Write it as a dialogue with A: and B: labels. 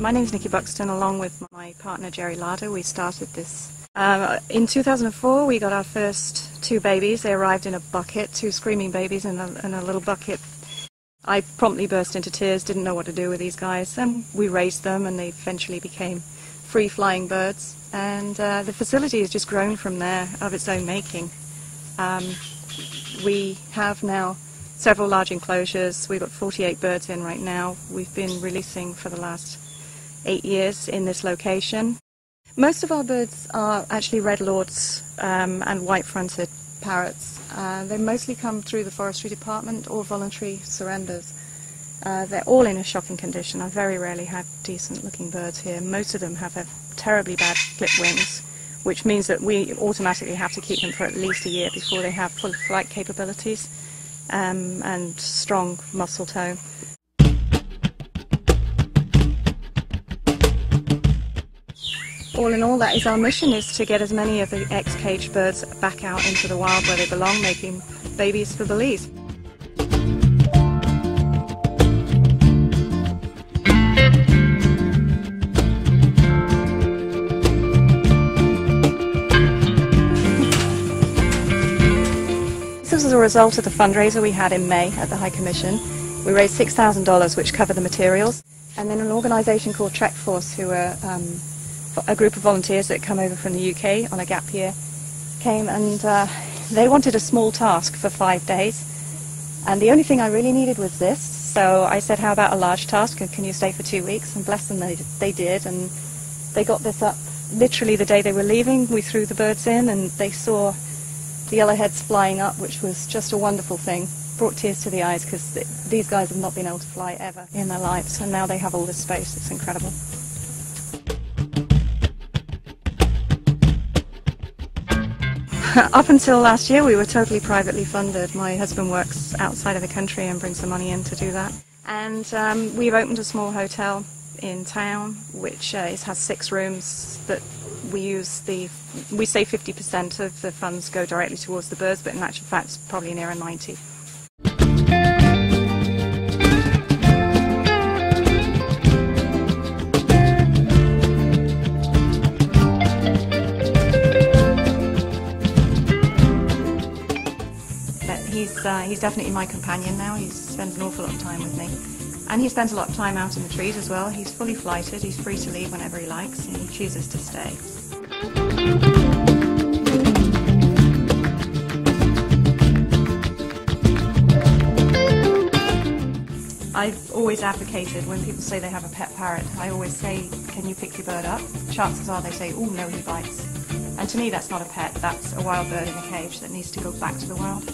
A: My name is Nikki Buxton, along with my partner Jerry Larder. We started this. In 2004 we got our first two babies. They arrived in a bucket, two screaming babies in a little bucket. I promptly burst into tears, didn't know what to do with these guys, and we raised them and they eventually became free-flying birds. And the facility has just grown from there, of its own making. We have now several large enclosures. We've got 48 birds in right now. We've been releasing for the last 8 years in this location. Most of our birds are actually red lords and white-fronted parrots. They mostly come through the forestry department or voluntary surrenders. They're all in a shocking condition. I very rarely have decent-looking birds here. Most of them have terribly bad clipped wings, which means that we automatically have to keep them for at least a year before they have full flight capabilities and strong muscle tone. All in all, that is our mission, is to get as many of the ex-caged birds back out into the wild where they belong, making babies for Belize. This was a result of the fundraiser we had in May at the High Commission. We raised $6,000, which covered the materials, and then an organisation called Trek Force, who are a group of volunteers that come over from the UK on a gap year, came and they wanted a small task for 5 days, and the only thing I really needed was this. So I said, how about a large task, and can you stay for 2 weeks? And bless them, they did, and they got this up literally the day they were leaving. We threw the birds in and they saw the yellowheads flying up, which was just a wonderful thing. Brought tears to the eyes, because these guys have not been able to fly ever in their lives, and now they have all this space. It's incredible. Up until last year we were totally privately funded. My husband works outside of the country and brings the money in to do that. And we've opened a small hotel in town which has 6 rooms that we use. We say 50% of the funds go directly towards the birds, but in actual fact it's probably nearer 90%. He's definitely my companion now. He spends an awful lot of time with me. And he spends a lot of time out in the trees as well. He's fully flighted, he's free to leave whenever he likes, and he chooses to stay. I've always advocated, when people say they have a pet parrot, I always say, can you pick your bird up? Chances are they say, oh no, he bites. And to me that's not a pet, that's a wild bird in a cage that needs to go back to the wild.